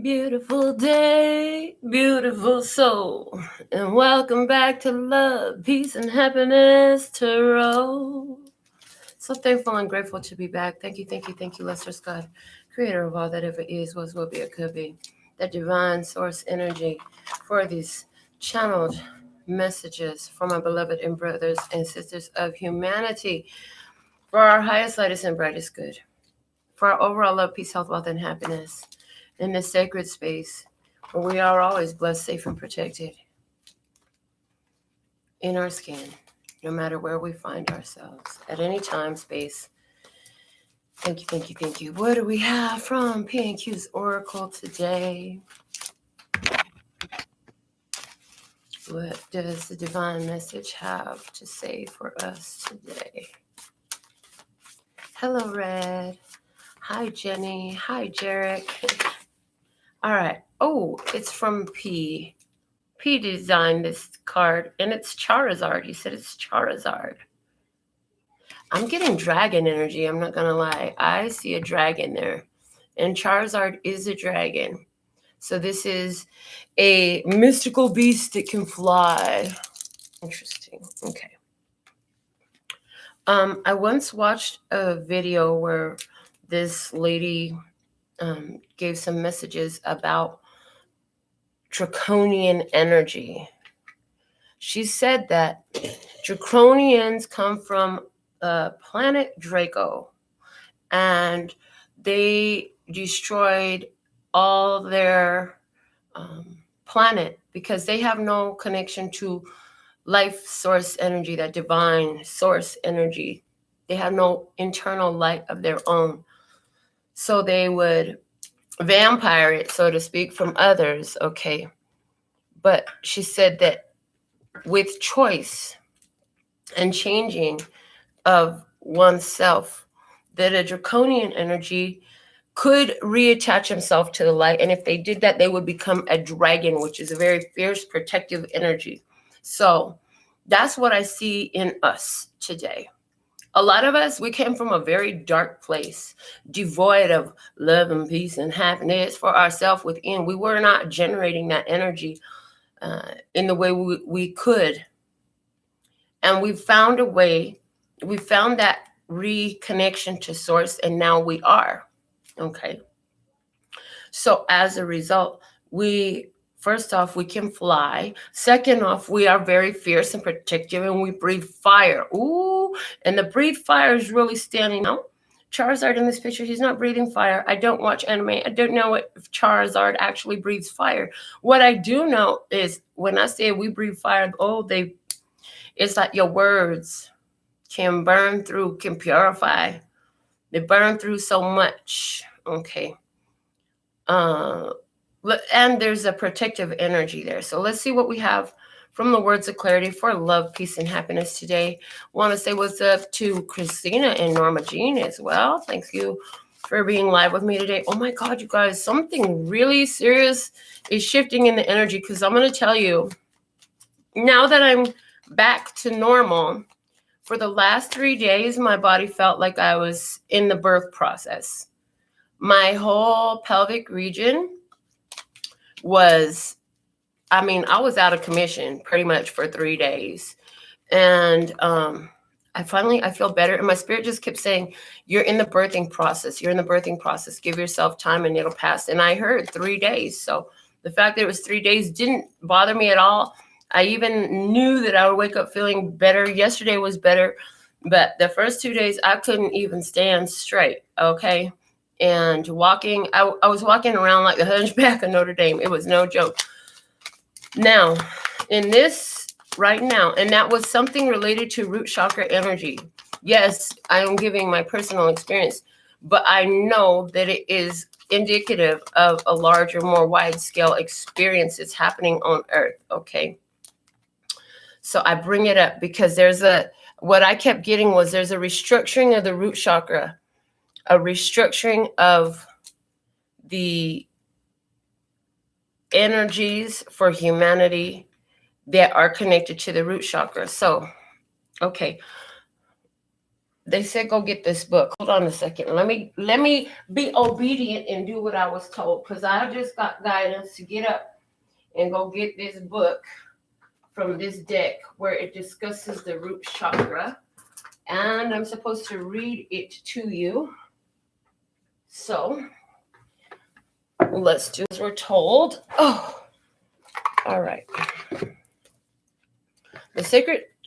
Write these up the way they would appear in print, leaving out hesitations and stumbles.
Beautiful day, beautiful soul, and welcome back to Love, Peace, and Happiness Tarot. So thankful and grateful to be back. Thank you, Lesser God, creator of all that ever is, was, will be, or could be. That divine source energy for these channeled messages for my beloved and brothers and sisters of humanity, for our highest, lightest, and brightest good, for our overall love, peace, health, wealth, and happiness in this sacred space where we are always blessed, safe, and protected in our skin, no matter where we find ourselves at any time, space. Thank you. What do we have from P&Q's Oracle today? What does the divine message have to say for us today? Hello, Red. Hi, Jenny. Hi, Jarek. All right. Oh, it's from P. P designed this card, and it's Charizard. He said it's Charizard. I'm getting dragon energy, I'm not going to lie. I see a dragon there, and Charizard is a dragon. So this is a mystical beast that can fly. Interesting. Okay. I once watched a video where this lady gave some messages about draconian energy. She said that draconians come from planet Draco, and they destroyed all their planet because they have no connection to life source energy, that divine source energy. They have no internal light of their own. So they would vampire it, so to speak, from others. Okay. But she said that with choice and changing of oneself, that a draconian energy could reattach himself to the light. And if they did that, they would become a dragon, which is a very fierce, protective energy. So that's what I see in us today. A lot of us, we came from a very dark place, devoid of love and peace and happiness for ourselves within. We were not generating that energy in the way we could. And we found a way, we found that reconnection to source, and now we are. Okay. So as a result, first off, we can fly. Second off, we are very fierce and protective, and we breathe fire. Ooh, and the breathe fire is really standing out. Charizard in this picture, he's not breathing fire. I don't watch anime. I don't know if Charizard actually breathes fire. What I do know is when I say we breathe fire, it's like your words can burn through, can purify. They burn through so much. Okay. And there's a protective energy there. So let's see what we have from the words of clarity for love, peace, and happiness today. Want to say what's up to Christina and Norma Jean as well. Thank you for being live with me today. Oh my God, you guys, something really serious is shifting in the energy, because I'm going to tell you, now that I'm back to normal, for the last 3 days, my body felt like I was in the birth process. My whole pelvic region I was out of commission pretty much for 3 days. And I feel better. And my spirit just kept saying, you're in the birthing process. You're in the birthing process. Give yourself time and it'll pass. And I heard 3 days. So the fact that it was 3 days didn't bother me at all. I even knew that I would wake up feeling better. Yesterday was better. But the first 2 days, I couldn't even stand straight. Okay. And walking, I was walking around like the Hunchback of Notre Dame. It was no joke. Now, in this right now, and that was something related to root chakra energy. Yes, I am giving my personal experience, but I know that it is indicative of a larger, more wide-scale experience that's happening on Earth, okay? So I bring it up because what I kept getting was there's a restructuring of the root chakra, a restructuring of the energies for humanity that are connected to the root chakra. So, okay. They said go get this book. Hold on a second. Let me be obedient and do what I was told, because I just got guidance to get up and go get this book from this deck where it discusses the root chakra, and I'm supposed to read it to you. So let's do as we're told. Oh, all right.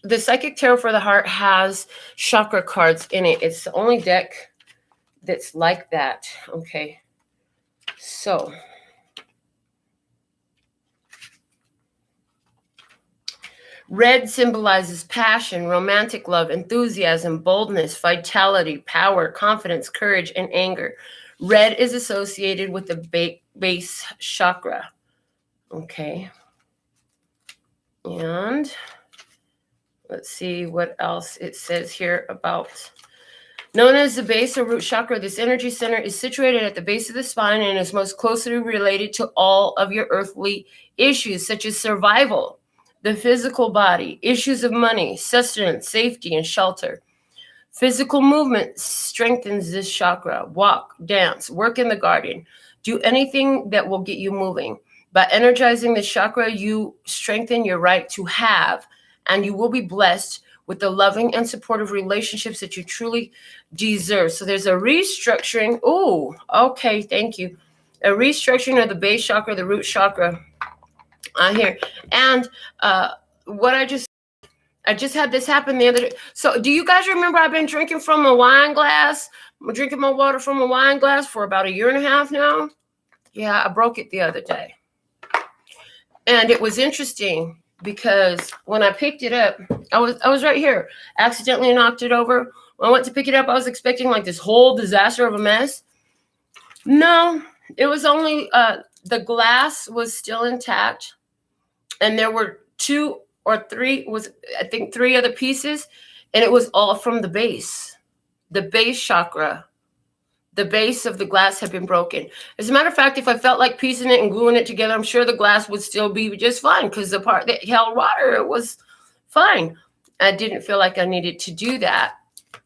The Psychic Tarot for the Heart has chakra cards in it. It's the only deck that's like that. Okay. So red symbolizes passion, romantic love, enthusiasm, boldness, vitality, power, confidence, courage, and anger. Red is associated with the base chakra. Okay. And let's see what else it says here about. Known as the base or root chakra, this energy center is situated at the base of the spine and is most closely related to all of your earthly issues, such as survival, the physical body, issues of money, sustenance, safety, and shelter. Physical movement strengthens this chakra. Walk, dance, work in the garden. Do anything that will get you moving. By energizing the chakra, you strengthen your right to have, and you will be blessed with the loving and supportive relationships that you truly deserve. So there's a restructuring. Oh, okay, thank you. A restructuring of the base chakra, the root chakra here. And what I just had this happen the other day. So do you guys remember I've been drinking from a wine glass? I'm drinking my water from a wine glass for about 1.5 years now. Yeah, I broke it the other day. And it was interesting because when I picked it up, I was right here, accidentally knocked it over. When I went to pick it up, I was expecting like this whole disaster of a mess. No, it was only the glass was still intact, and there were 2 or 3 I think 3 other pieces, and it was all from the base chakra. The base of the glass had been broken. As a matter of fact, if I felt like piecing it and gluing it together, I'm sure the glass would still be just fine, because the part that held water, it was fine. I didn't feel like I needed to do that.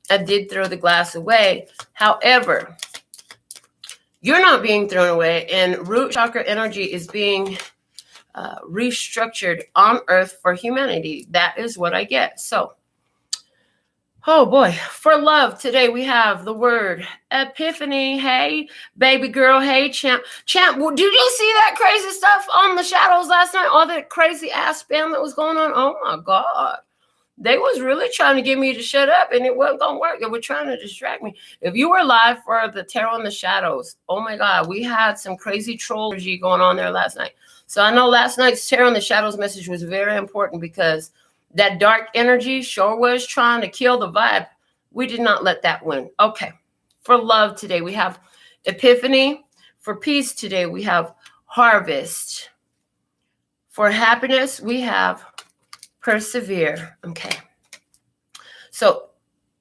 I did throw the glass away. However, you're not being thrown away, and root chakra energy is being restructured on Earth for humanity. That is what I get. So, oh boy, for love today we have the word epiphany. Hey, baby girl. Hey, champ. Champ, did you see that crazy stuff on the shadows last night? All that crazy ass spam that was going on? Oh my God. They was really trying to get me to shut up, and it wasn't going to work. They were trying to distract me. If you were live for the Tarot in the Shadows, oh my God, we had some crazy troll energy going on there last night. So I know last night's Tarot in the Shadows message was very important, because that dark energy sure was trying to kill the vibe. We did not let that win. Okay. For love today, we have epiphany. For peace today, we have harvest. For happiness, we have persevere. Okay. So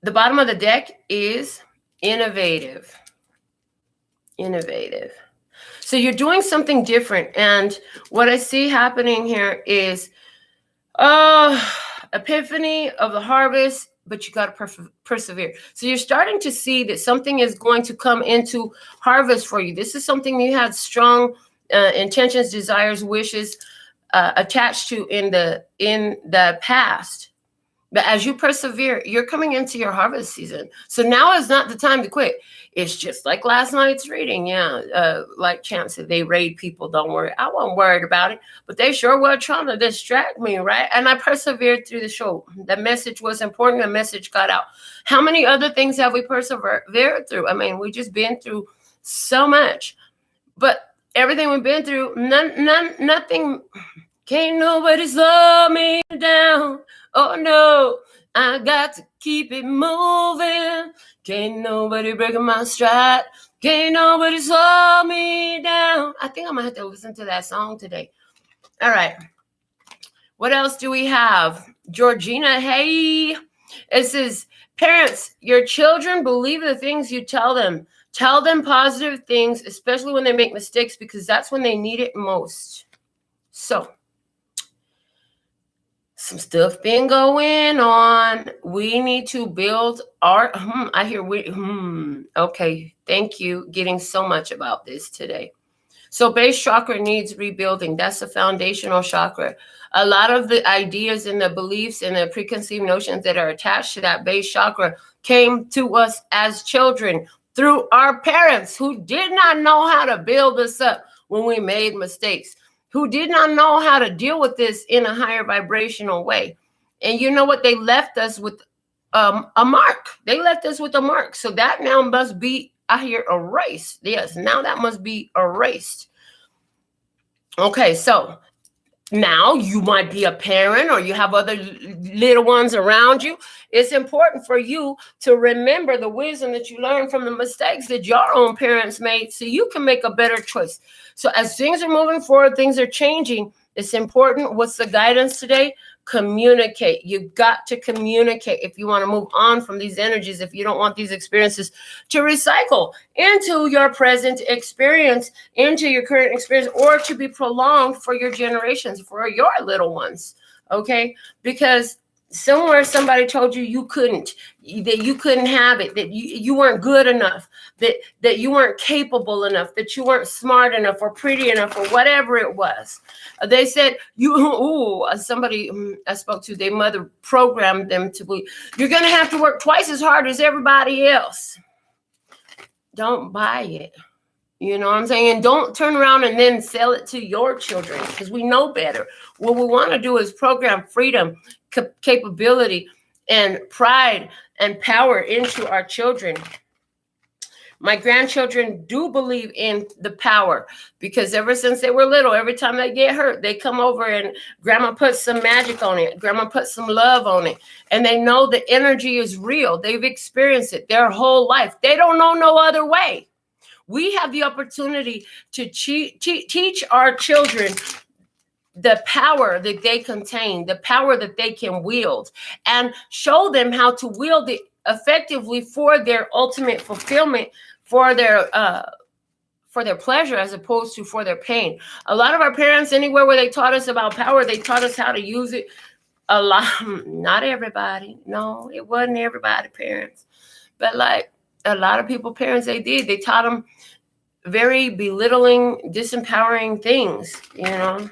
the bottom of the deck is innovative. Innovative. So you're doing something different. And what I see happening here is epiphany of the harvest, but you got to persevere. So you're starting to see that something is going to come into harvest for you. This is something you had strong intentions, desires, wishes attached to in the past. But as you persevere, you're coming into your harvest season. So now is not the time to quit. It's just like last night's reading. Yeah, like Champ said, they raid people. Don't worry. I wasn't worried about it. But they sure were trying to distract me, right? And I persevered through the show. The message was important. The message got out. How many other things have we persevered through? I mean, we just been through so much. But everything we've been through, nothing. Can't nobody slow me down. Oh no, I got to keep it moving. Can't nobody break my stride. Can't nobody slow me down. I think I'm gonna have to listen to that song today. All right. What else do we have? Georgina, hey. It says, parents, your children believe the things you tell them. Tell them positive things, especially when they make mistakes, because that's when they need it most. So some stuff been going on. We need to build our, I hear okay, thank you. Getting so much about this today. So base chakra needs rebuilding. That's the foundational chakra. A lot of the ideas and the beliefs and the preconceived notions that are attached to that base chakra came to us as children through our parents who did not know how to build us up when we made mistakes, who did not know how to deal with this in a higher vibrational way. And you know what? They left us with a mark. They left us with a mark. So that now must be, I hear, erased. Yes, now that must be erased. Okay, so now you might be a parent or you have other little ones around you. It's important for you to remember the wisdom that you learned from the mistakes that your own parents made so you can make a better choice. So as things are moving forward, things are changing. It's important. What's the guidance today? Communicate. You've got to communicate if you want to move on from these energies, if you don't want these experiences to recycle into your present experience, into your current experience, or to be prolonged for your generations, for your little ones. Okay? Because somewhere somebody told you you couldn't, that you couldn't have it, that you weren't good enough, that you weren't capable enough, that you weren't smart enough or pretty enough or whatever it was. They said, somebody I spoke to, their mother programmed them to believe, you're going to have to work twice as hard as everybody else. Don't buy it. You know what I'm saying? And don't turn around and then sell it to your children because we know better. What we want to do is program freedom, capability, and pride and power into our children. My grandchildren do believe in the power because ever since they were little, every time they get hurt, they come over and grandma puts some magic on it. Grandma puts some love on it. And they know the energy is real. They've experienced it their whole life. They don't know no other way. We have the opportunity to teach our children the power that they contain, the power that they can wield, and show them how to wield it effectively for their ultimate fulfillment, for their pleasure as opposed to for their pain. A lot of our parents, anywhere where they taught us about power, they taught us how to use it a lot. Not everybody. No, it wasn't everybody, parents. But like a lot of people, parents, they taught them very belittling, disempowering things, you know.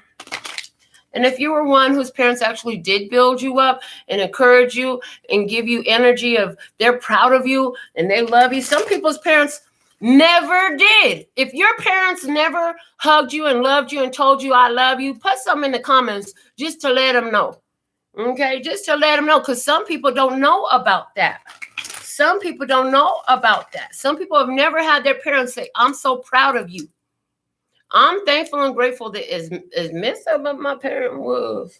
And if you were one whose parents actually did build you up and encourage you and give you energy of they're proud of you and they love you, some people's parents never did. If your parents never hugged you and loved you and told you I love you, put something in the comments just to let them know. Okay, just to let them know, because some people don't know about that. Some people don't know about that. Some people have never had their parents say, I'm so proud of you. I'm thankful and grateful that as messed up as my parent was,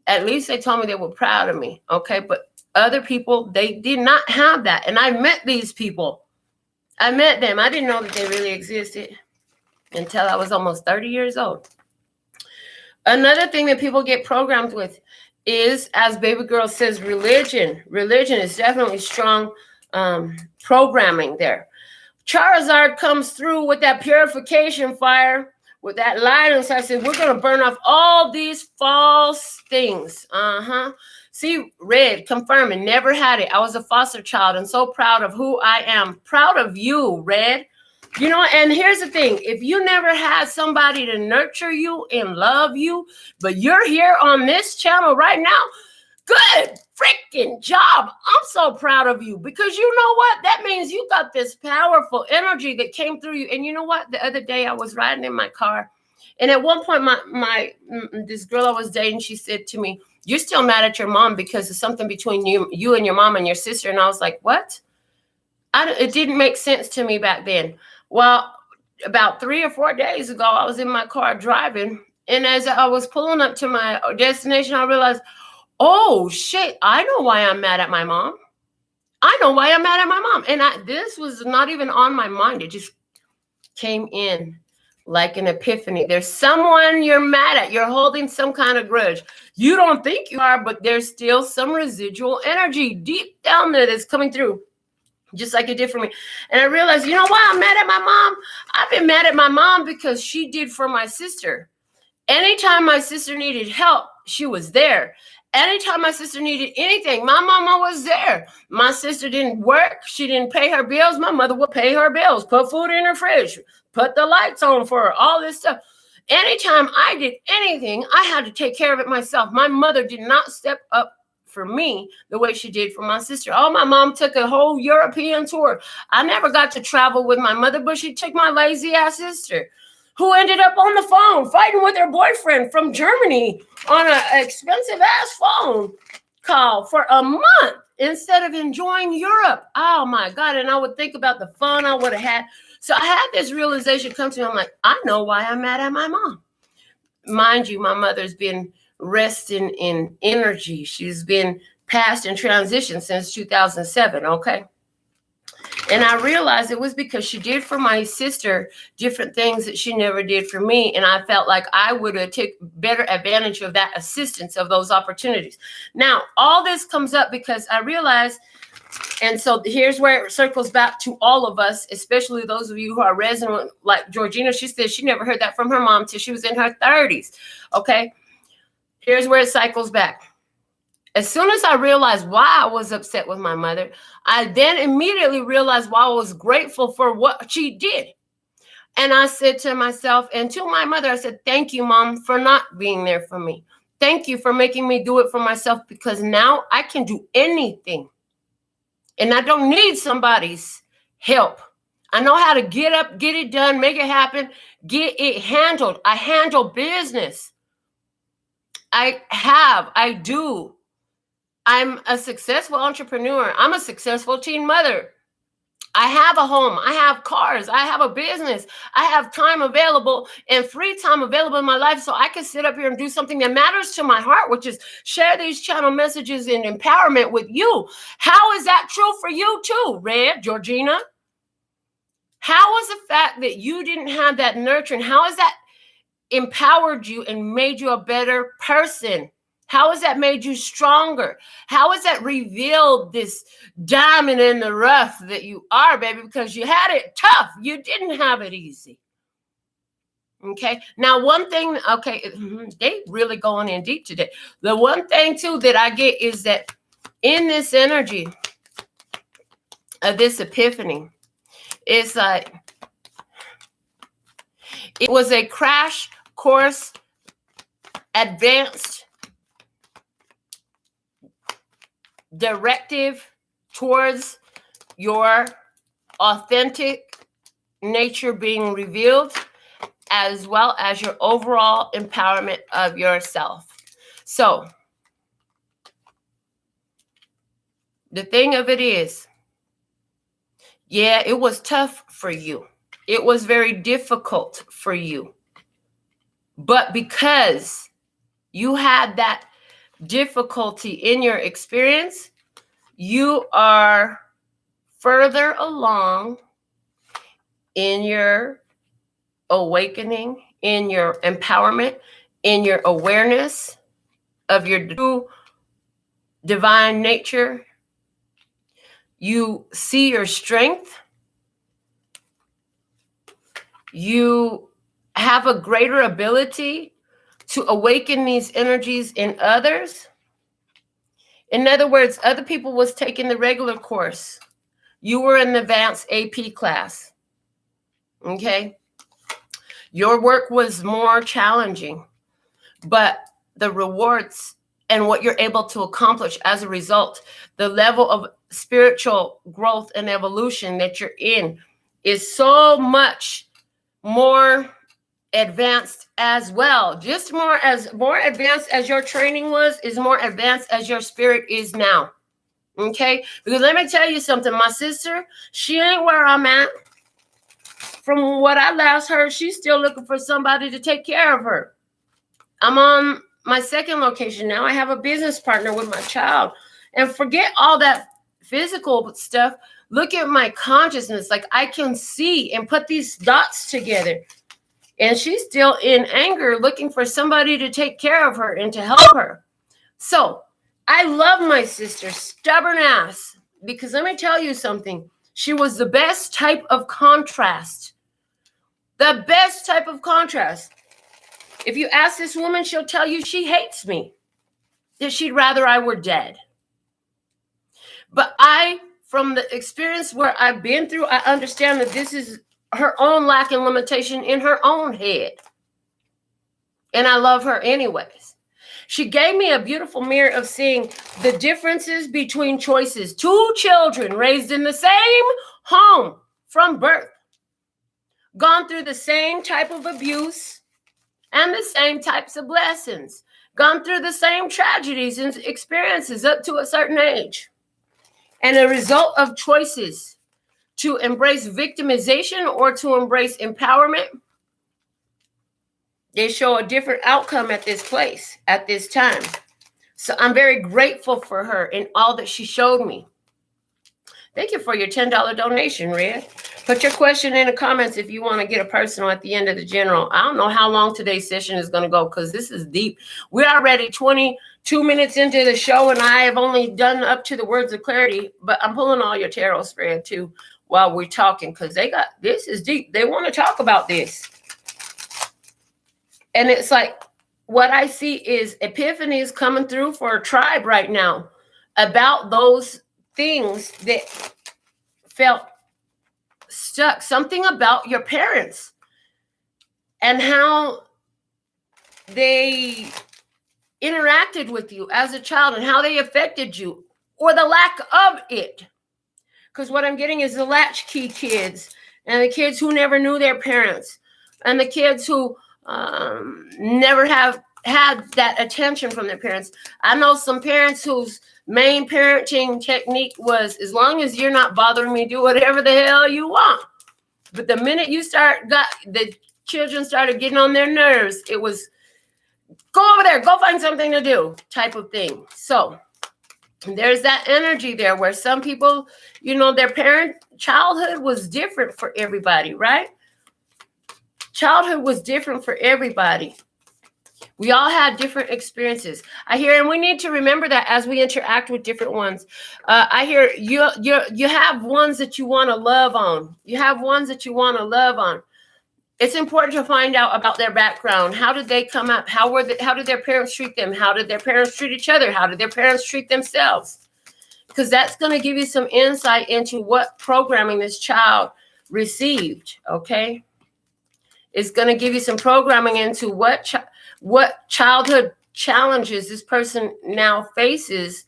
at least they told me they were proud of me. Okay, but other people, they did not have that. And I met these people. I met them. I didn't know that they really existed until I was almost 30 years old. Another thing that people get programmed with is, as Baby Girl says, religion. Religion is definitely strong programming there. Charizard comes through with that purification fire, with that light inside. Says, we're going to burn off all these false things. See, Red, confirming, never had it. I was a foster child and so proud of who I am. Proud of you, Red. You know, and here's the thing. If you never had somebody to nurture you and love you, but you're here on this channel right now, good freaking job. I'm so proud of you because you know what? That means you got this powerful energy that came through you. And you know what? The other day I was riding in my car, and at one point this girl I was dating, she said to me, you're still mad at your mom because of something between you and your mom and your sister. And I was like, what? It didn't make sense to me back then. Well, about 3 or 4 days ago, I was in my car driving. And as I was pulling up to my destination, I realized, oh, shit, I know why I'm mad at my mom. I know why I'm mad at my mom. And this was not even on my mind. It just came in like an epiphany. There's someone you're mad at. You're holding some kind of grudge. You don't think you are, but there's still some residual energy deep down there that's coming through, just like it did for me. And I realized, you know why I'm mad at my mom? I've been mad at my mom because she did for my sister. Anytime my sister needed help, she was there. Anytime my sister needed anything, my mama was there. My sister didn't work. She didn't pay her bills. My mother would pay her bills, put food in her fridge, put the lights on for her, all this stuff. Anytime I did anything, I had to take care of it myself. My mother did not step up for me the way she did for my sister. Oh, my mom took a whole European tour. I never got to travel with my mother, but she took my lazy ass sister, who ended up on the phone fighting with her boyfriend from Germany on an expensive ass phone call for a month instead of enjoying Europe. Oh my God. And I would think about the fun I would have had. So I had this realization come to me. I'm like, I know why I'm mad at my mom. Mind you, my mother's been resting in energy. She's been passed in transition since 2007. Okay. And I realized it was because she did for my sister different things that she never did for me. And I felt like I would have took better advantage of that assistance, of those opportunities. Now, all this comes up because I realized, and so here's where it circles back to all of us, especially those of you who are resonant, like Georgina. She said she never heard that from her mom till she was in her 30s. Okay. Here's where it cycles back. As soon as I realized why I was upset with my mother, I then immediately realized why I was grateful for what she did. And I said to myself and to my mother, I said, thank you, Mom, for not being there for me. Thank you for making me do it for myself, because now I can do anything. And I don't need somebody's help. I know how to get up, get it done, make it happen, get it handled. I handle business. I do. I'm a successful entrepreneur. I'm a successful teen mother. I have a home. I have cars. I have a business. I have time available and free time available in my life, so I can sit up here and do something that matters to my heart, which is share these channel messages and empowerment with you. How is that true for you too, Red, Georgina? How is the fact that you didn't have that nurturing, how has that empowered you and made you a better person? How has that made you stronger? How has that revealed this diamond in the rough that you are, baby? Because you had it tough. You didn't have it easy. Okay. Now, one thing, okay, they really going in deep today. The one thing, too, that I get is that in this energy of this epiphany, it's like it was a crash course, advanced directive towards your authentic nature being revealed, as well as your overall empowerment of yourself. So the thing of it is, yeah, it was tough for you. It was very difficult for you. But because you had that difficulty in your experience, you are further along in your awakening, in your empowerment, in your awareness of your true divine nature. You see your strength. You have a greater ability to awaken these energies in others. In other words, other people was taking the regular course. You were in the advanced AP class. Okay. Your work was more challenging, but the rewards and what you're able to accomplish as a result, the level of spiritual growth and evolution that you're in is so much more advanced as well. Just more advanced as your training was, is more advanced as your spirit is now. Okay? Because let me tell you something, my sister, she ain't where I'm at. From what I last heard, she's still looking for somebody to take care of her. I'm on my second location now. I have a business partner with my child. And forget all that physical stuff. Look at my consciousness. Like, I can see and put these dots together. And she's still in anger, looking for somebody to take care of her and to help her. So I love my sister, stubborn ass, because let me tell you something. She was the best type of contrast. The best type of contrast. If you ask this woman, she'll tell you she hates me. that she'd rather I were dead. But from the experience where I've been through, I understand that this is her own lack and limitation in her own head. And I love her anyways. She gave me a beautiful mirror of seeing the differences between choices. 2 children raised in the same home from birth, gone through the same type of abuse and the same types of blessings, gone through the same tragedies and experiences up to a certain age. And a result of choices to embrace victimization or to embrace empowerment, they show a different outcome at this place, at this time. So I'm very grateful for her and all that she showed me. Thank you for your $10 donation, Red. Put your question in the comments if you want to get a personal at the end of the general. I don't know how long today's session is going to go because this is deep. We're already 22 minutes into the show, and I have only done up to the words of clarity, but I'm pulling all your tarot spread too while we're talking because this is deep. They want to talk about this. And it's like what I see is epiphanies coming through for a tribe right now about those things that felt stuck. Something about your parents and how they interacted with you as a child and how they affected you or the lack of it. Because what I'm getting is the latchkey kids and the kids who never knew their parents and the kids who never have had that attention from their parents. I know some parents whose main parenting technique was, as long as you're not bothering me, do whatever the hell you want. But the minute the children started getting on their nerves, it was go over there, go find something to do type of thing. So there's that energy there where some people, their childhood was different for everybody, right? Childhood was different for everybody. We all had different experiences. I hear, and we need to remember that as we interact with different ones. I hear you have ones that you want to love on. You have ones that you want to love on. It's important to find out about their background. How did they come up? How did their parents treat them? How did their parents treat each other? How did their parents treat themselves? Because that's going to give you some insight into what programming this child received, okay? It's going to give you some programming into what childhood challenges this person now faces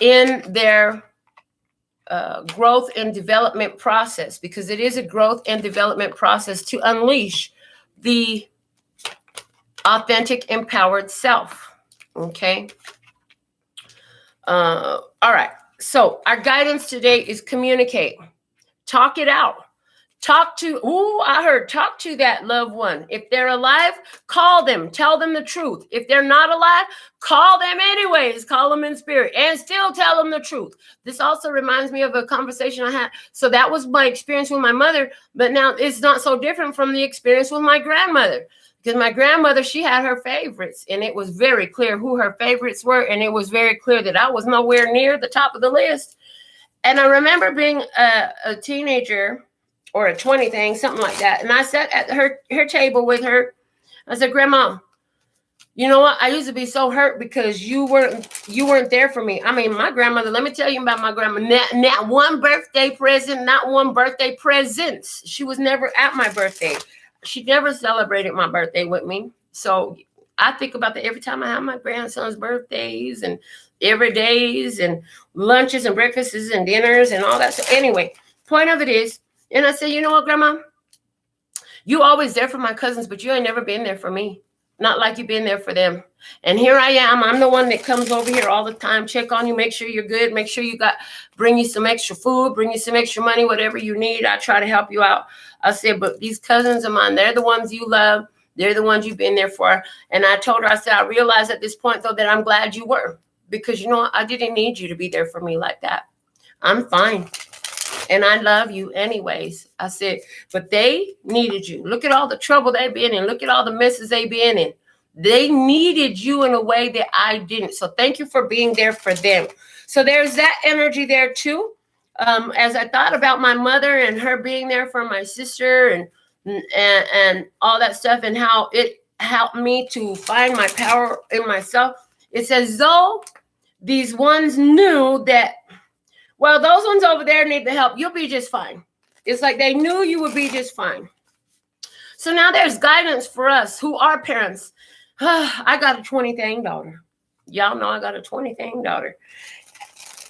in their growth and development process, because it is a growth and development process to unleash the authentic, empowered self. Okay. All right. So our guidance today is communicate. Talk it out. Talk to that loved one. If they're alive, call them. Tell them the truth. If they're not alive, call them anyways. Call them in spirit and still tell them the truth. This also reminds me of a conversation I had. So that was my experience with my mother, but now it's not so different from the experience with my grandmother. Because my grandmother, she had her favorites, and it was very clear who her favorites were, and it was very clear that I was nowhere near the top of the list. And I remember being a teenager, or a 20 thing, something like that. And I sat at her table with her. I said, Grandma, you know what? I used to be so hurt because you weren't there for me. I mean, my grandmother, let me tell you about my grandma. Not one birthday present, not one birthday presents. She was never at my birthday. She never celebrated my birthday with me. So I think about that every time I have my grandson's birthdays and every days and lunches and breakfasts and dinners and all that. So anyway, point of it is, and I said, you know what, Grandma? You always there for my cousins, but you ain't never been there for me. Not like you've been there for them. And here I am. I'm the one that comes over here all the time, check on you, make sure you're good, make sure bring you some extra food, bring you some extra money, whatever you need. I try to help you out. I said, but these cousins of mine, they're the ones you love. They're the ones you've been there for. And I told her, I said, I realized at this point, though, that I'm glad you were. Because, you know what? I didn't need you to be there for me like that. I'm fine. And I love you anyways. I said, but they needed you. Look at all the trouble they've been in. Look at all the messes they've been in. They needed you in a way that I didn't. So thank you for being there for them. So there's that energy there too. As I thought about my mother and her being there for my sister and all that stuff and how it helped me to find my power in myself. It says, though these ones knew that, well, those ones over there need the help, you'll be just fine. It's like they knew you would be just fine. So now there's guidance for us who are parents. I got a 20-thing daughter. Y'all know I got a 20-thing daughter.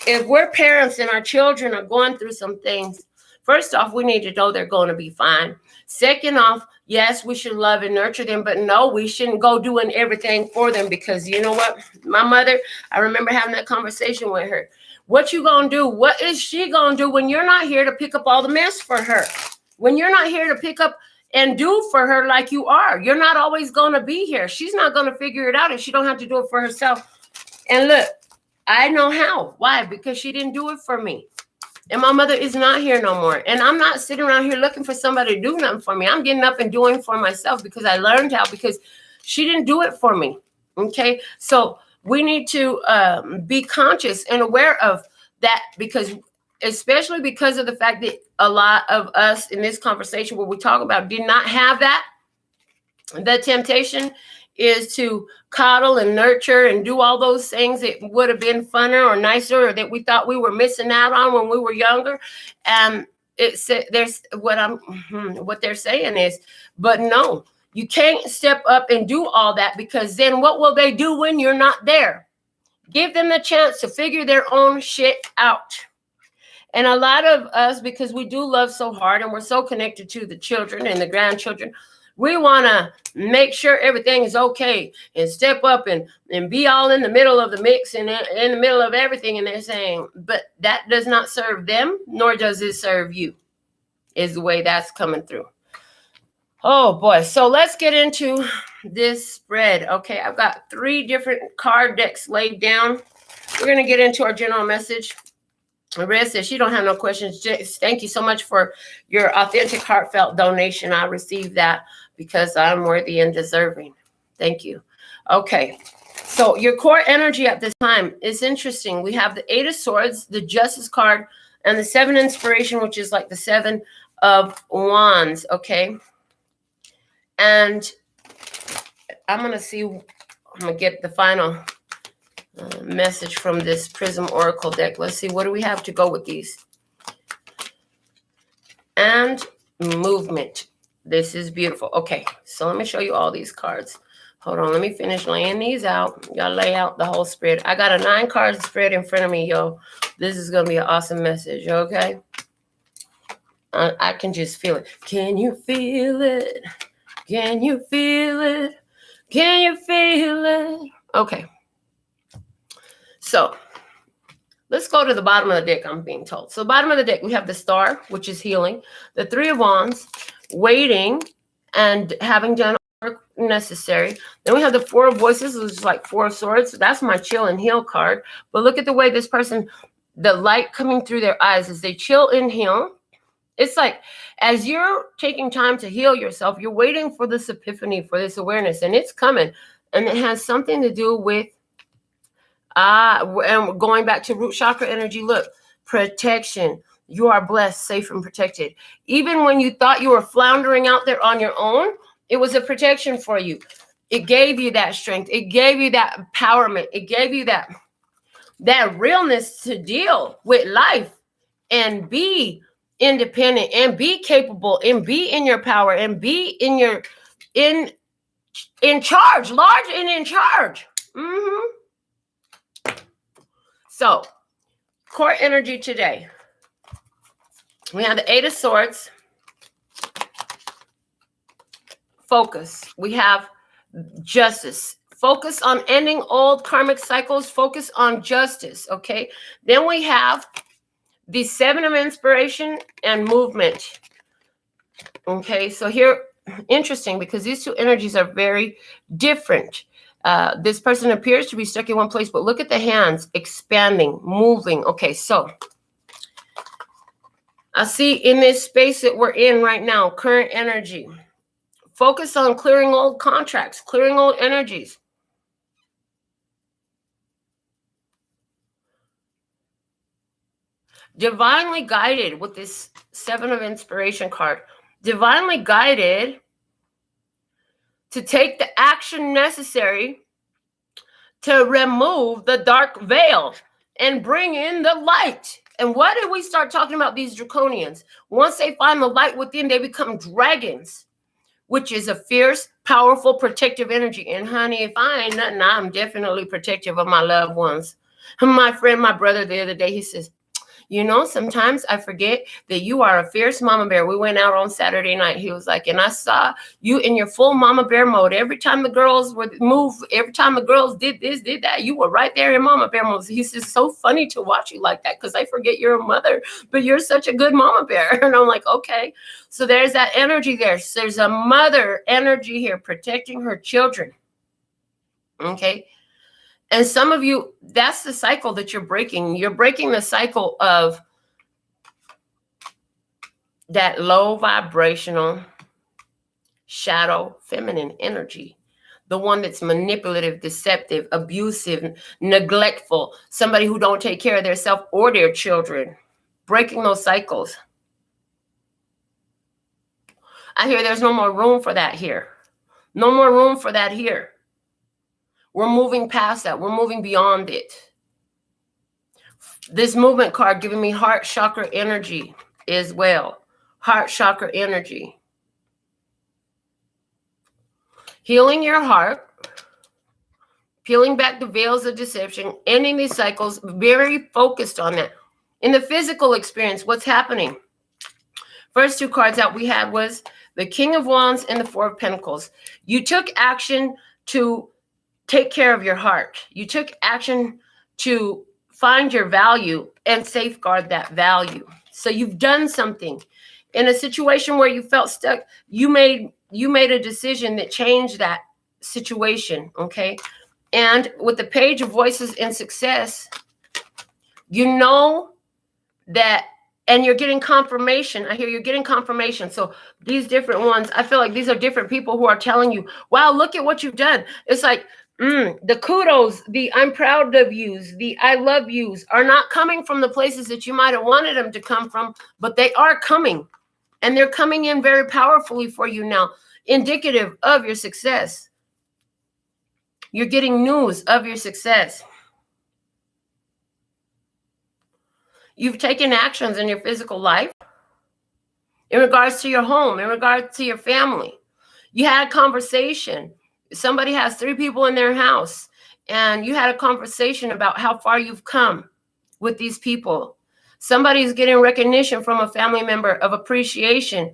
If we're parents and our children are going through some things, first off, we need to know they're going to be fine. Second off, yes, we should love and nurture them, but no, we shouldn't go doing everything for them, because you know what? My mother, I remember having that conversation with her. What you going to do? What is she going to do when you're not here to pick up all the mess for her? When you're not here to pick up and do for her like you are, you're not always going to be here. She's not going to figure it out if she don't have to do it for herself. And look, I know how. Why? Because she didn't do it for me. And my mother is not here no more. And I'm not sitting around here looking for somebody to do nothing for me. I'm getting up and doing for myself because I learned how, because she didn't do it for me. Okay. So we need to be conscious and aware of that, because especially because of the fact that a lot of us in this conversation, what we talk about, did not have that. The temptation is to coddle and nurture and do all those things that would have been funner or nicer, or that we thought we were missing out on when we were younger. And there's what they're saying is, but no, you can't step up and do all that, because then what will they do when you're not there? Give them the chance to figure their own shit out. And a lot of us, because we do love so hard and we're so connected to the children and the grandchildren, we want to make sure everything is okay and step up and be all in the middle of the mix and in the middle of everything. And they're saying, but that does not serve them, nor does it serve you, is the way that's coming through. Oh, boy. So let's get into this spread. Okay, I've got 3 different card decks laid down. We're going to get into our general message. Red says she don't have no questions. Thank you so much for your authentic, heartfelt donation. I received that because I'm worthy and deserving. Thank you. Okay. So your core energy at this time is interesting. We have the 8 of Swords, the Justice card, and the 7 Inspiration, which is like the 7 of Wands. Okay. And I'm going to get the final message from this Prism Oracle deck. Let's see, what do we have to go with these? And movement. This is beautiful. Okay, so let me show you all these cards. Hold on, let me finish laying these out. Y'all lay out the whole spread. I got a 9-card spread in front of me, yo. This is going to be an awesome message, okay? I can just feel it. Can you feel it? Can you feel it? Can you feel it? Okay. So let's go to the bottom of the deck, I'm being told. So bottom of the deck, we have the Star, which is healing. The 3 of Wands, waiting and having done work necessary. Then we have the 4 of Voices, which is like 4 of Swords. So that's my chill and heal card. But look at the way this person, the light coming through their eyes as they chill and heal. It's like as you're taking time to heal yourself, you're waiting for this epiphany, for this awareness, and it's coming. And it has something to do with and going back to root chakra energy, look, protection. You are blessed, safe, and protected. Even when you thought you were floundering out there on your own, it was a protection for you. It gave you that strength. It gave you that empowerment. It gave you that realness to deal with life and be independent and be capable and be in your power and be in your in charge, large and in charge. So, core energy today. We have the 8 of Swords. Focus. We have justice. Focus on ending old karmic cycles. Focus on justice, okay? Then we have the 7 of Inspiration and movement. Okay, so here, interesting, because these 2 energies are very different. This person appears to be stuck in one place, but look at the hands expanding, moving. Okay, so I see in this space that we're in right now, current energy, focus on clearing old contracts, clearing old energies. Divinely guided with this 7 of Inspiration card, divinely guided to take the action necessary to remove the dark veil and bring in the light. And what did we start talking about these draconians? Once they find the light within, they become dragons, which is a fierce, powerful, protective energy. And honey, if I ain't nothing, I'm definitely protective of my loved ones. My friend, my brother, the other day, he says, you know, sometimes I forget that you are a fierce mama bear. We went out on Saturday night. He was like, and I saw you in your full mama bear mode. Every time the girls would move, every time the girls did this, did that, you were right there in mama bear mode. He says, so funny to watch you like that because I forget you're a mother, but you're such a good mama bear. And I'm like, okay. So there's that energy there. So there's a mother energy here protecting her children. Okay. And some of you, that's the cycle that you're breaking. You're breaking the cycle of that low vibrational shadow feminine energy. The one that's manipulative, deceptive, abusive, neglectful, somebody who don't take care of their self or their children. Breaking those cycles. I hear there's no more room for that here. No more room for that here. We're moving past that. We're moving beyond it. This movement card giving me heart chakra energy as well. Heart chakra energy. Healing your heart. Peeling back the veils of deception. Ending these cycles. Very focused on that. In the physical experience, what's happening? First two cards that we had was the King of Wands and the Four of Pentacles. You took action to take care of your heart. You took action to find your value and safeguard that value. So you've done something. In a situation where you felt stuck, you made a decision that changed that situation, okay? And with the Page of Voices in Success, you know that, and you're getting confirmation. I hear you're getting confirmation. So these different ones, I feel like these are different people who are telling you, wow, look at what you've done. It's like, the kudos, the I'm proud of yous, the I love yous are not coming from the places that you might have wanted them to come from, but they are coming. And they're coming in very powerfully for you now, indicative of your success. You're getting news of your success. You've taken actions in your physical life, in regards to your home, in regards to your family. You had a conversation. Somebody has 3 people in their house, and you had a conversation about how far you've come with these people. Somebody's getting recognition from a family member of appreciation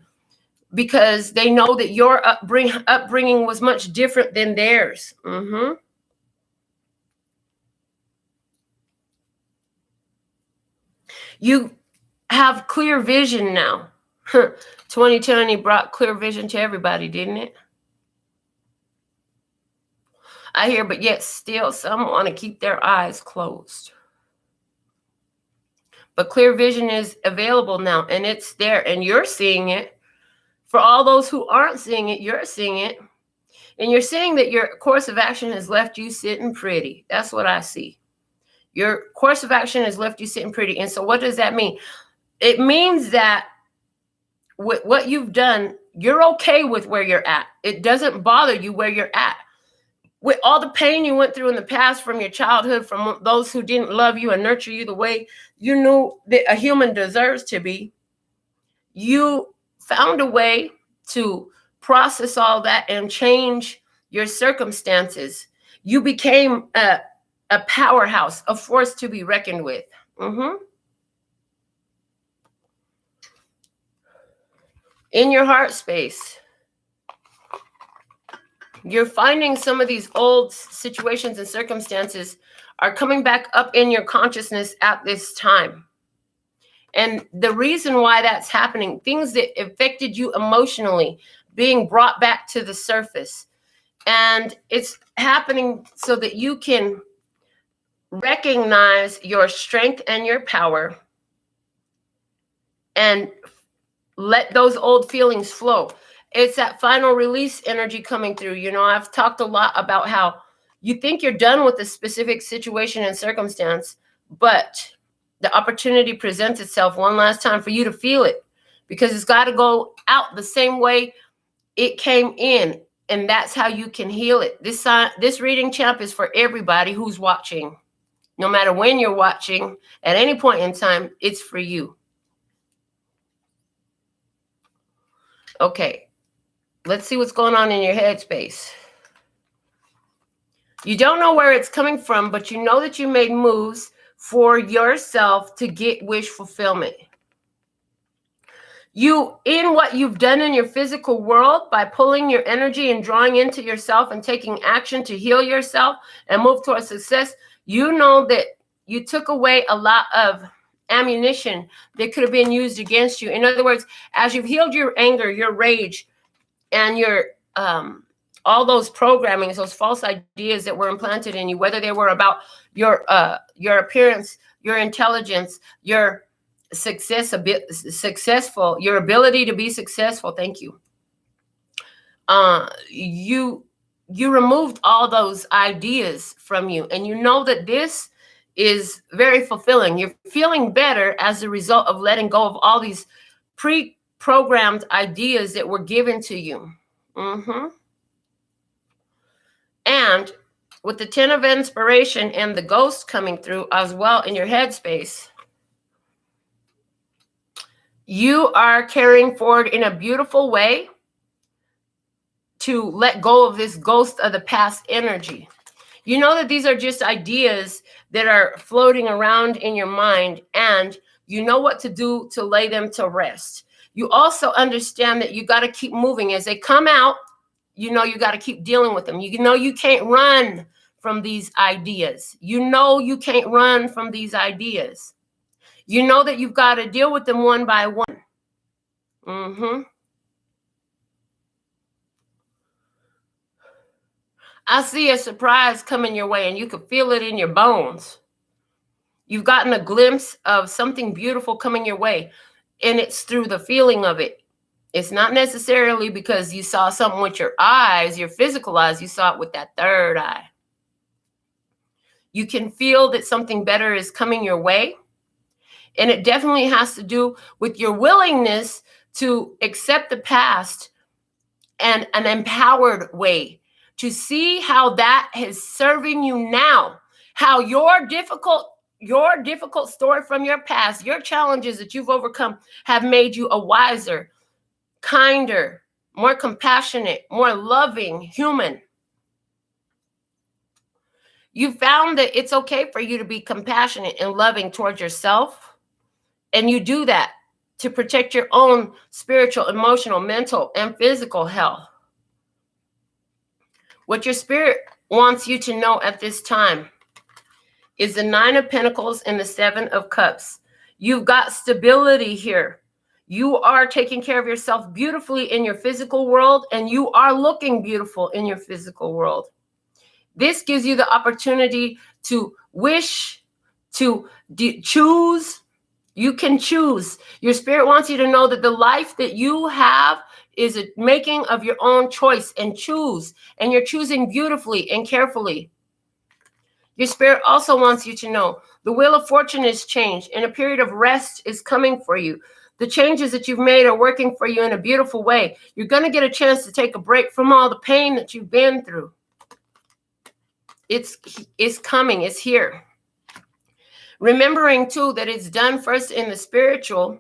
because they know that your upbringing was much different than theirs. You have clear vision now. 2020 brought clear vision to everybody, didn't it? I hear, but yet still some want to keep their eyes closed. But clear vision is available now, and it's there, and you're seeing it. For all those who aren't seeing it, you're seeing it. And you're seeing that your course of action has left you sitting pretty. That's what I see. Your course of action has left you sitting pretty. And so what does that mean? It means that with what you've done, you're okay with where you're at. It doesn't bother you where you're at. With all the pain you went through in the past from your childhood, from those who didn't love you and nurture you the way you knew that a human deserves to be, you found a way to process all that and change your circumstances. You became a powerhouse, a force to be reckoned with. In your heart space, you're finding some of these old situations and circumstances are coming back up in your consciousness at this time. And the reason why that's happening, things that affected you emotionally being brought back to the surface. And it's happening so that you can recognize your strength and your power and let those old feelings flow. It's that final release energy coming through. You know, I've talked a lot about how you think you're done with a specific situation and circumstance, but the opportunity presents itself one last time for you to feel it, because it's got to go out the same way it came in And that's how you can heal it. This reading, champ, is for everybody who's watching. No matter when you're watching, at any point in time, it's for you. Okay, let's see what's going on in your headspace. You don't know where it's coming from, but you know that you made moves for yourself to get wish fulfillment. In what you've done in your physical world, by pulling your energy and drawing into yourself and taking action to heal yourself and move towards success, you know that you took away a lot of ammunition that could have been used against you. In other words, as you've healed your anger, your rage, and your all those programmings, those false ideas that were implanted in you, whether they were about your appearance, your intelligence, your successful, your ability to be successful. Thank you. You removed all those ideas from you, and you know that this is very fulfilling. You're feeling better as a result of letting go of all these pre-programmed ideas that were given to you. And with the 10 of inspiration and the ghost coming through as well in your headspace, you are carrying forward in a beautiful way to let go of this ghost of the past energy. You know that these are just ideas that are floating around in your mind, and you know what to do to lay them to rest. You also understand that you got to keep moving as they come out. You know you got to keep dealing with them. You know you can't run from these ideas. You know you can't run from these ideas. You know that you've got to deal with them one by one. I see a surprise coming your way, and you can feel it in your bones. You've gotten a glimpse of something beautiful coming your way, and it's through the feeling of it. It's not necessarily because you saw something with your eyes, your physical eyes. You saw it with that third eye. You can feel that something better is coming your way, and it definitely has to do with your willingness to accept the past and an empowered way, to see how that is serving you now, how your difficult story from your past, your challenges that you've overcome have made you a wiser, kinder, more compassionate, more loving human. You found that it's okay for you to be compassionate and loving towards yourself, and you do that to protect your own spiritual, emotional, mental, and physical health. What your spirit wants you to know at this time is the 9 of Pentacles and the 7 of Cups. You've got stability here. You are taking care of yourself beautifully in your physical world, and you are looking beautiful in your physical world. This gives you the opportunity to wish, to choose. You can choose. Your spirit wants you to know that the life that you have is a making of your own choice, and choose. And you're choosing beautifully and carefully. Your spirit also wants you to know the wheel of fortune is changed, and a period of rest is coming for you. The changes that you've made are working for you in a beautiful way. You're going to get a chance to take a break from all the pain that you've been through. It's coming. It's here. Remembering, too, that it's done first in the spiritual.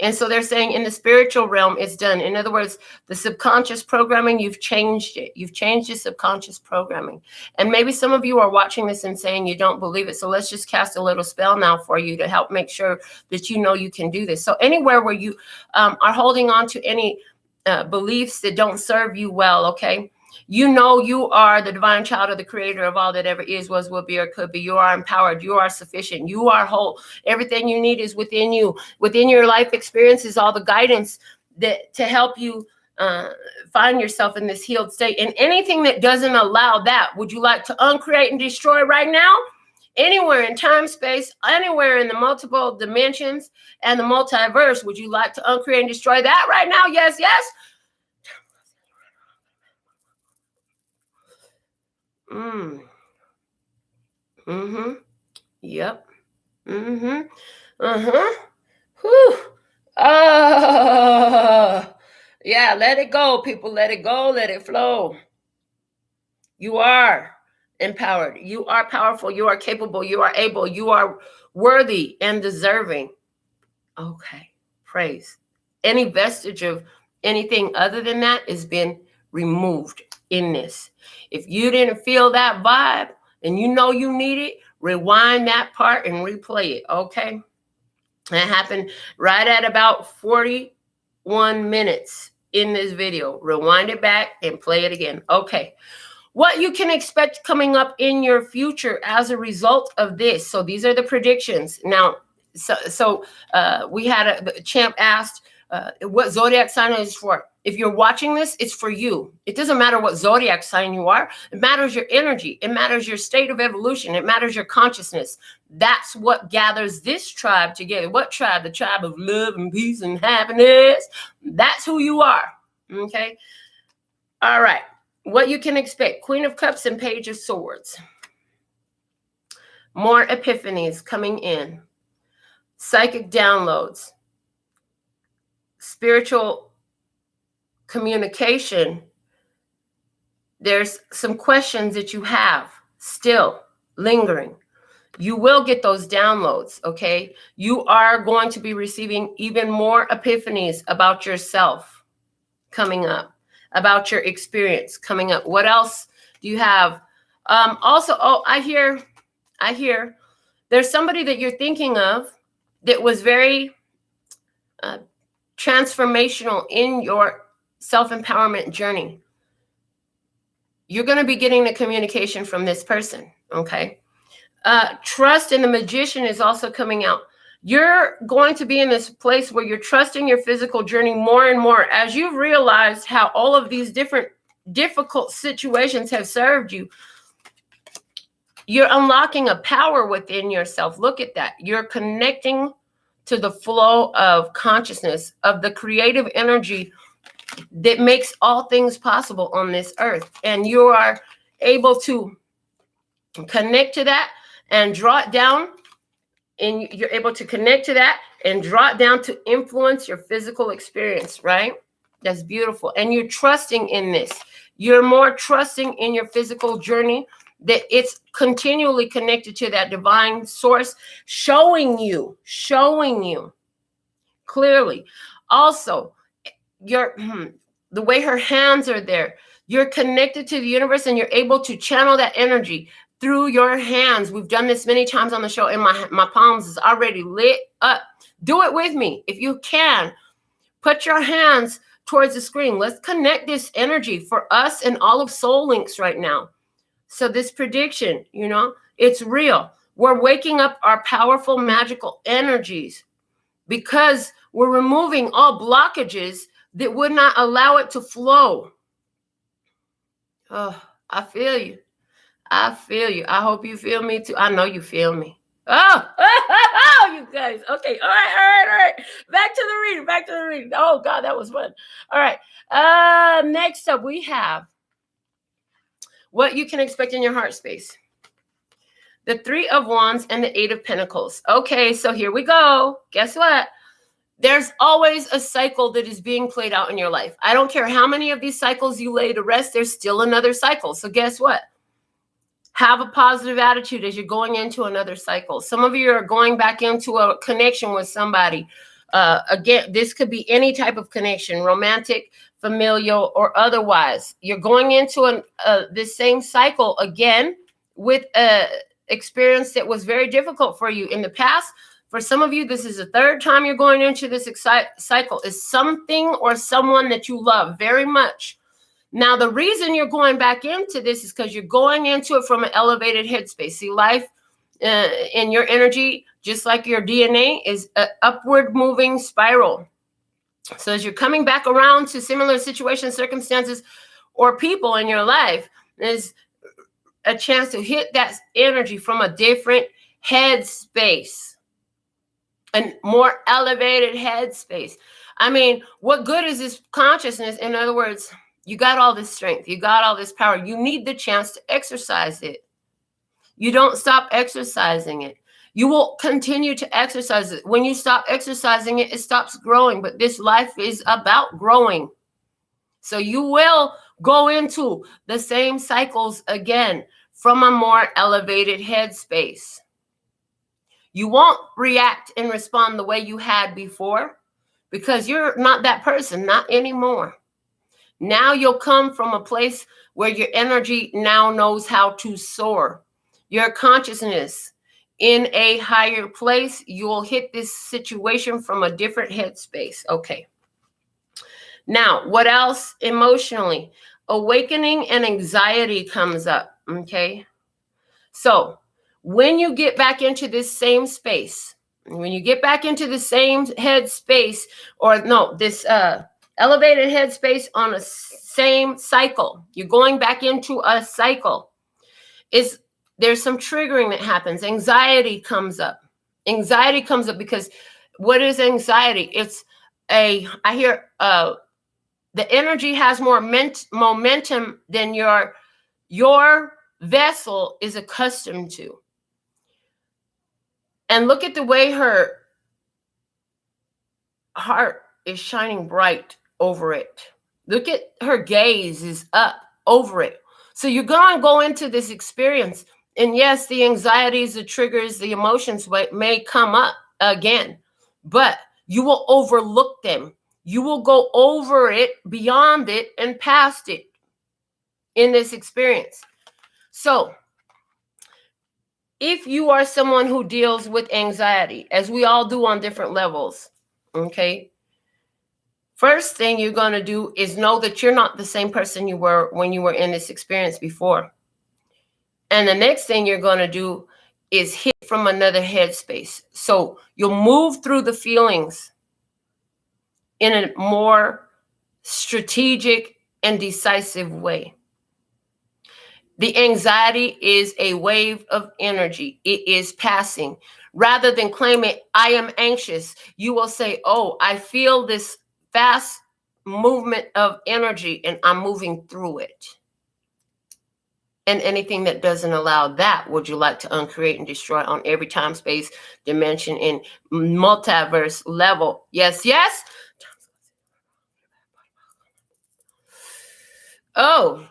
And so they're saying in the spiritual realm, it's done. In other words, the subconscious programming, you've changed it. You've changed your subconscious programming. And maybe some of you are watching this and saying you don't believe it. So let's just cast a little spell now for you to help make sure that you know you can do this. So anywhere where you are holding on to any beliefs that don't serve you well, okay? You know you are the divine child of the creator of all that ever is, was, will be, or could be. You are empowered. You are sufficient. You are whole. Everything you need is within you. Within your life experiences, all the guidance that to help you find yourself in this healed state. And anything that doesn't allow that, would you like to uncreate and destroy right now? Anywhere in time, space, anywhere in the multiple dimensions and the multiverse, would you like to uncreate and destroy that right now? Yes, yes. Yep. Whew. Yeah, let it go, people. Let it go. Let it flow. You are empowered. You are powerful. You are capable. You are able. You are worthy and deserving. Okay. Praise. Any vestige of anything other than that has been removed in this. If you didn't feel that vibe and you know you need it, rewind that part and replay it. Okay. That happened right at about 41 minutes in this video. Rewind it back and play it again. Okay. What you can expect coming up in your future as a result of this. So these are the predictions. Now, we had the champ asked what zodiac sign is for. If you're watching this, it's for you. It doesn't matter what zodiac sign you are. It matters your energy. It matters your state of evolution. It matters your consciousness. That's what gathers this tribe together. What tribe? The tribe of love and peace and happiness. That's who you are. Okay. All right. What you can expect. Queen of Cups and Page of Swords. More epiphanies coming in. Psychic downloads. Spiritual communication. There's some questions that you have still lingering. You will get those downloads, okay? You are going to be receiving even more epiphanies about yourself coming up, about your experience coming up. What else do you have? Also, I hear there's somebody that you're thinking of that was very transformational in your self-empowerment journey. You're going to be getting the communication from this person, okay? Trust in the Magician is also coming out. You're going to be in this place where you're trusting your physical journey more and more as you've realized how all of these different difficult situations have served you. You're unlocking a power within yourself. Look at that. You're connecting to the flow of consciousness, of the creative energy that makes all things possible on this earth. And you are able to connect to that and draw it down. And you're able to connect to that and draw it down to influence your physical experience, right? That's beautiful. And you're trusting in this. You're more trusting in your physical journey, that it's continually connected to that divine source, showing you clearly. Also, the way her hands are there, you're connected to the universe and you're able to channel that energy through your hands. We've done this many times on the show, and my palms is already lit up. Do it with me. If you can, put your hands towards the screen. Let's connect this energy for us and all of Soul Links right now. So this prediction, it's real. We're waking up our powerful, magical energies because we're removing all blockages that would not allow it to flow. Oh, I feel you. I feel you. I hope you feel me too. I know you feel me. Oh, you guys. Okay. All right. Back to the reading. Oh, God, that was fun. All right. Next up, we have what you can expect in your heart space. The 3 of Wands and the 8 of Pentacles. Okay, so here we go. Guess what? There's always a cycle that is being played out in your life. I don't care how many of these cycles you lay to rest, there's still another cycle. So guess what? Have a positive attitude as you're going into another cycle. Some of you are going back into a connection with somebody. Again, this could be any type of connection, romantic, familial, or otherwise. You're going into this same cycle again with an experience that was very difficult for you in the past. For some of you, this is the 3rd time you're going into this cycle. Is something or someone that you love very much. Now, the reason you're going back into this is because you're going into it from an elevated headspace. See, life in your energy, just like your DNA, is an upward moving spiral. So as you're coming back around to similar situations, circumstances, or people in your life, there's a chance to hit that energy from a different headspace, a more elevated headspace. I mean, what good is this consciousness? In other words, you got all this strength. You got all this power. You need the chance to exercise it. You don't stop exercising it. You will continue to exercise it. When you stop exercising it, it stops growing. But this life is about growing. So you will go into the same cycles again from a more elevated headspace. You won't react and respond the way you had before because you're not that person, not anymore. Now you'll come from a place where your energy now knows how to soar. Your consciousness in a higher place, you'll hit this situation from a different headspace. Okay. Now, what else emotionally? Awakening and anxiety comes up. Okay. So when you get back into this same space, when you get back into the same headspace, or no, this elevated headspace on a same cycle, you're going back into a cycle, there's some triggering that happens. Anxiety comes up. Anxiety comes up because what is anxiety? I hear the energy has more momentum than your vessel is accustomed to. And look at the way her heart is shining bright over it. Look at her gaze is up over it. So you're going to go into this experience. And yes, the anxieties, the triggers, the emotions may come up again, but you will overlook them. You will go over it, beyond it, and past it in this experience. So if you are someone who deals with anxiety, as we all do on different levels, okay, first thing you're going to do is know that you're not the same person you were when you were in this experience before. And the next thing you're going to do is hit from another headspace. So you'll move through the feelings in a more strategic and decisive way. The anxiety is a wave of energy. It is passing. Rather than claiming, I am anxious, you will say, oh, I feel this fast movement of energy and I'm moving through it. And anything that doesn't allow that, would you like to uncreate and destroy on every time, space, dimension, and multiverse level? Yes, yes. Oh.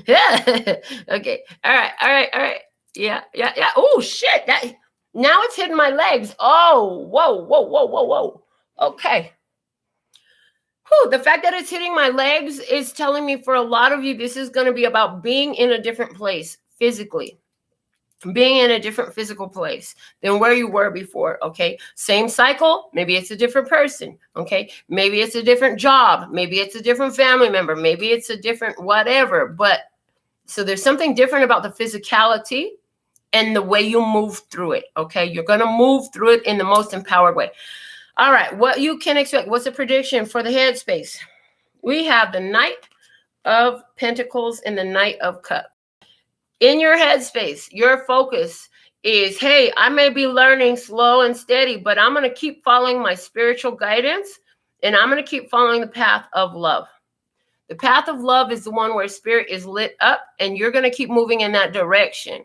Yeah. Okay. All right. Yeah. Oh, shit. Now it's hitting my legs. Oh, whoa. Okay. Whew, the fact that it's hitting my legs is telling me for a lot of you, this is going to be about being in a different place physically. Being in a different physical place than where you were before, okay? Same cycle, maybe it's a different person, okay? Maybe it's a different job, maybe it's a different family member, maybe it's a different whatever, but so there's something different about the physicality and the way you move through it, okay? You're going to move through it in the most empowered way. All right, what you can expect, what's a prediction for the headspace? We have the Knight of Pentacles and the Knight of Cups. In your headspace, your focus is, hey, I may be learning slow and steady, but I'm going to keep following my spiritual guidance, and I'm going to keep following the path of love. The path of love is the one where spirit is lit up, and you're going to keep moving in that direction.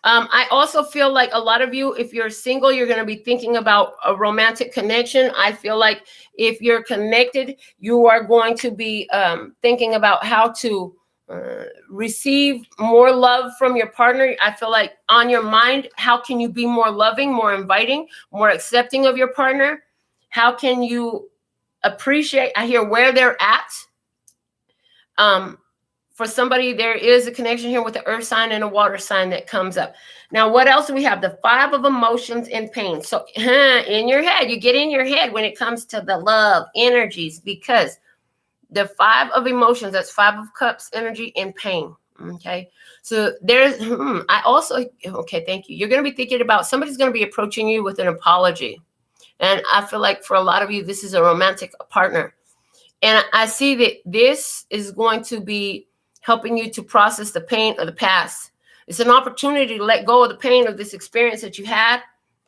I also feel like a lot of you, if you're single, you're going to be thinking about a romantic connection. I feel like if you're connected, you are going to be thinking about how to receive more love from your partner. I feel like on your mind, how can you be more loving, more inviting, more accepting of your partner? How can you appreciate, I hear, where they're at? For somebody, there is a connection here with the earth sign and a water sign that comes up. Now, what else do we have? The 5 of emotions and pain. So in your head, you get in your head when it comes to the love energies, because the 5 of emotions, that's 5 of cups, energy, and pain. Okay. So there's, okay, thank you. You're going to be thinking about somebody's going to be approaching you with an apology. And I feel like for a lot of you, this is a romantic partner. And I see that this is going to be helping you to process the pain of the past. It's an opportunity to let go of the pain of this experience that you had.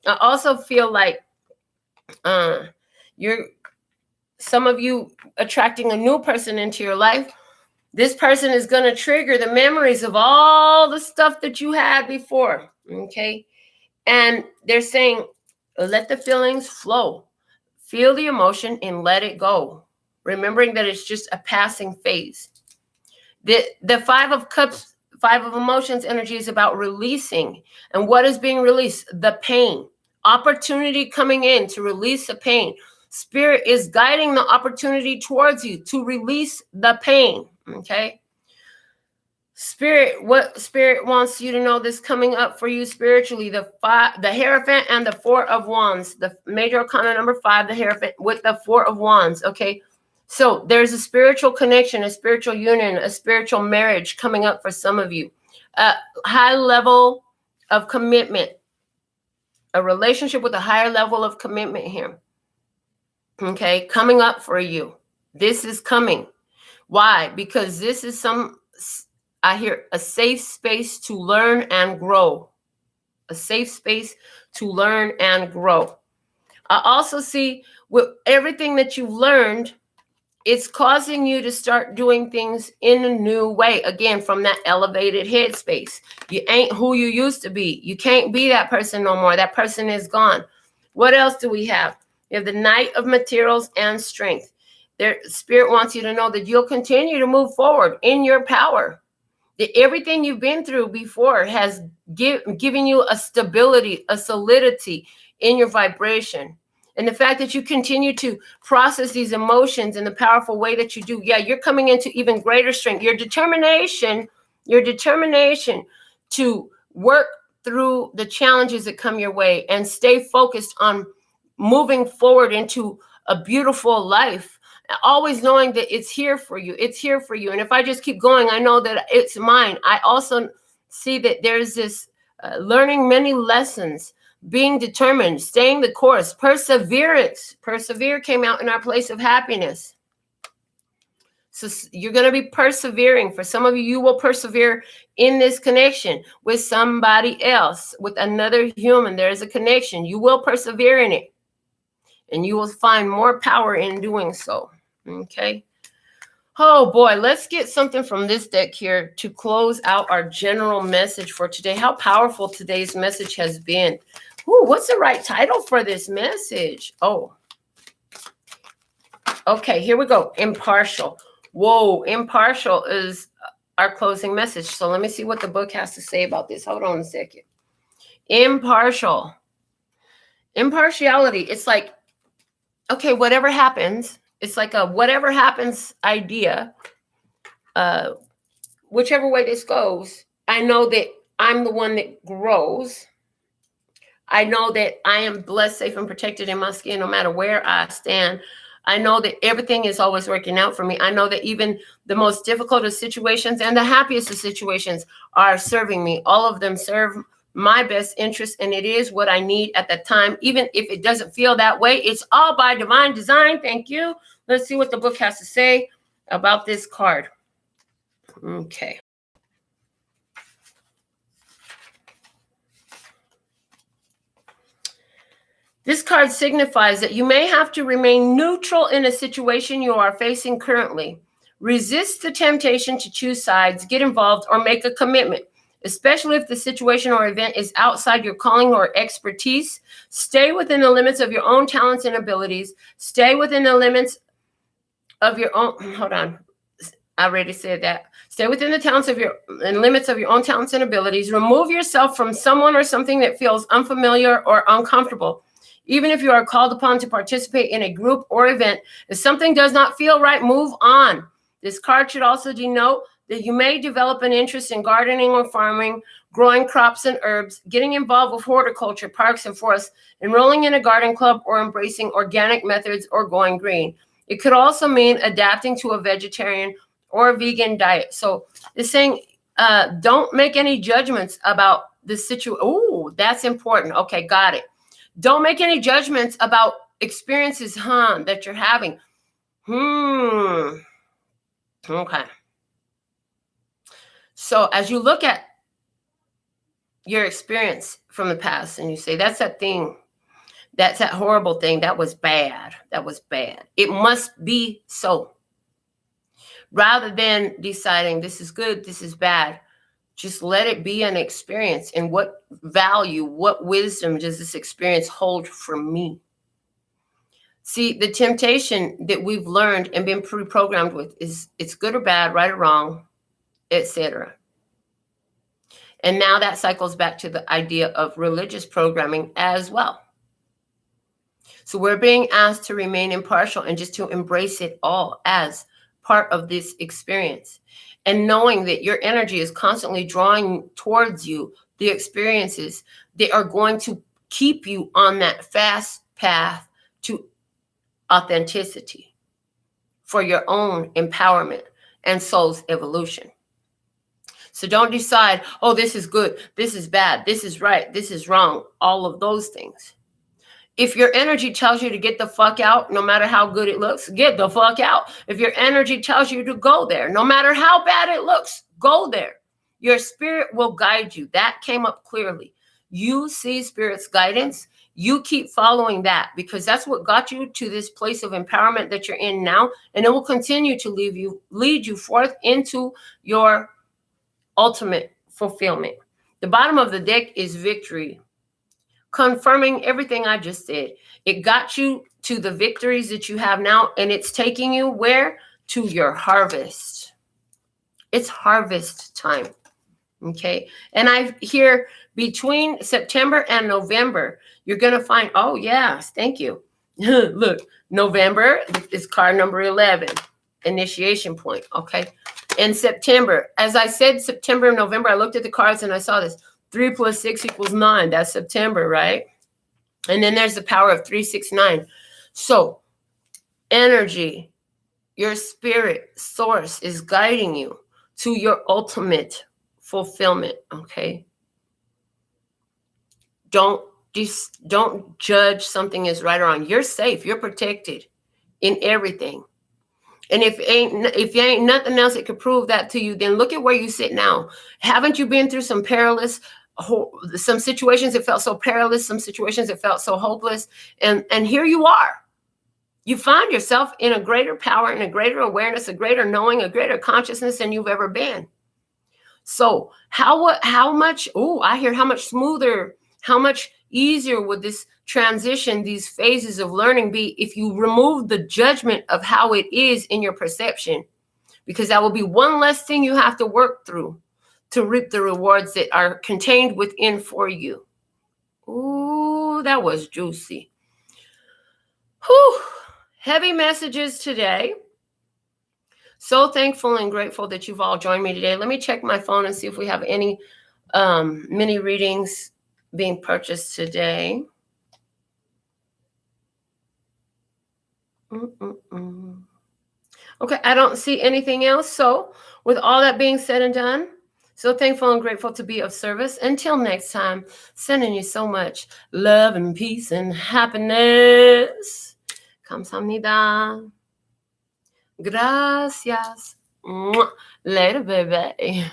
I also feel like some of you attracting a new person into your life. This person is going to trigger the memories of all the stuff that you had before. Okay. And they're saying, Let the feelings flow. Feel the emotion and let it go. Remembering that it's just a passing phase. The Five of Cups, Five of Emotions energy is about releasing. And what is being released? The pain. Opportunity coming in to release the pain. Spirit is guiding the opportunity towards you to release the pain. Okay? Spirit, what Spirit wants you to know this coming up for you spiritually? The Hierophant and the Four of Wands. The major arcana number 5, the Hierophant with the Four of Wands. Okay? So there's a spiritual connection, a spiritual union, a spiritual marriage coming up for some of you. A high level of commitment. A relationship with a higher level of commitment here. Okay, coming up for you. This is coming. Why? Because this is I hear a safe space to learn and grow. A safe space to learn and grow. I also see with everything that you've learned, it's causing you to start doing things in a new way. Again, from that elevated headspace. You ain't who you used to be. You can't be that person no more. That person is gone. What else do we have? We have the Knight of Materials and Strength. Their Spirit wants you to know that you'll continue to move forward in your power. That everything you've been through before has given you a stability, a solidity in your vibration. And the fact that you continue to process these emotions in the powerful way that you do, yeah, you're coming into even greater strength. Your determination to work through the challenges that come your way and stay focused on moving forward into a beautiful life, always knowing that it's here for you. It's here for you. And if I just keep going, I know that it's mine. I also see that there's this learning many lessons, being determined, staying the course, perseverance. Persevere came out in our place of happiness. So you're going to be persevering. For some of you, you will persevere in this connection with somebody else, with another human. There is a connection. You will persevere in it. And you will find more power in doing so. Okay. Oh boy, let's get something from this deck here to close out our general message for today. How powerful today's message has been. Ooh, what's the right title for this message? Oh, okay, here we go. Impartial. Whoa, impartial is our closing message. So let me see what the book has to say about this. Hold on a second. Impartial. Impartiality. It's like, okay, whatever happens, it's like a whatever happens idea. Whichever way this goes, I know that I'm the one that grows. I know that I am blessed, safe, and protected in my skin no matter where I stand. I know that everything is always working out for me. I know that even the most difficult of situations and the happiest of situations are serving me. All of them serve my best interest, and it is what I need at that time. Even if it doesn't feel that way, it's all by divine design. Thank you. Let's see what the book has to say about this card. Okay. This card signifies that you may have to remain neutral in a situation you are facing currently. Resist the temptation to choose sides, get involved, or make a commitment, especially if the situation or event is outside your calling or expertise. Stay within the limits of your own talents and abilities. Stay within the limits of your own, hold on. I already said that. Stay within the limits of your own talents and abilities. Remove yourself from someone or something that feels unfamiliar or uncomfortable. Even if you are called upon to participate in a group or event, if something does not feel right, move on. This card should also denote that you may develop an interest in gardening or farming, growing crops and herbs, getting involved with horticulture, parks and forests, enrolling in a garden club, or embracing organic methods or going green. It could also mean adapting to a vegetarian or a vegan diet. So it's saying don't make any judgments about the situation. Oh, that's important. Okay, got it. Don't make any judgments about experiences, that you're having. Okay. So as you look at your experience from the past and you say, that's that thing, that's that horrible thing, that was bad. That was bad. It must be so. Rather than deciding this is good, this is bad, Just let it be an experience. And what value, what wisdom does this experience hold for me? See, the temptation that we've learned and been pre-programmed with is it's good or bad, right or wrong, etc. And now that cycles back to the idea of religious programming as well. So we're being asked to remain impartial and just to embrace it all as part of this experience. And knowing that your energy is constantly drawing towards you the experiences that are going to keep you on that fast path to authenticity for your own empowerment and soul's evolution. So don't decide, oh, this is good, this is bad, this is right, this is wrong, all of those things. If your energy tells you to get the fuck out, no matter how good it looks, get the fuck out. If your energy tells you to go there, no matter how bad it looks, go there. Your spirit will guide you. That came up clearly. You see spirit's guidance. You keep following that because that's what got you to this place of empowerment that you're in now. And it will continue to lead you forth into your ultimate fulfillment. The bottom of the deck is victory, confirming everything I just said. It got you to the victories that you have now, and it's taking you where? To your harvest. It's harvest time. Okay. And I hear between September and November, you're going to find, oh, yes, thank you. Look, November is card number 11, initiation point. Okay. In September, as I said, September and November, I looked at the cards and I saw this 3 + 6 = 9. That's September, right? And then there's the power of 3, 6, 9. So energy, your spirit source is guiding you to your ultimate fulfillment. Okay. Don't judge something as right or wrong. You're safe. You're protected in everything. And if you ain't nothing else that could prove that to you, then look at where you sit now. Haven't you been through some some situations that felt so perilous, some situations that felt so hopeless? And here you are. You find yourself in a greater power, in a greater awareness, a greater knowing, a greater consciousness than you've ever been. So how much, I hear how much smoother, how much easier would this transition, these phases of learning be if you remove the judgment of how it is in your perception, because that will be one less thing you have to work through to reap the rewards that are contained within for you. Ooh, that was juicy. Whew. Heavy messages today. So thankful and grateful that you've all joined me today. Let me check my phone and see if we have any mini readings being purchased today. Okay, I don't see anything else. So with all that being said and done, so thankful and grateful to be of service. Until next time, sending you so much love and peace and happiness. 감사합니다. Gracias. Later, baby.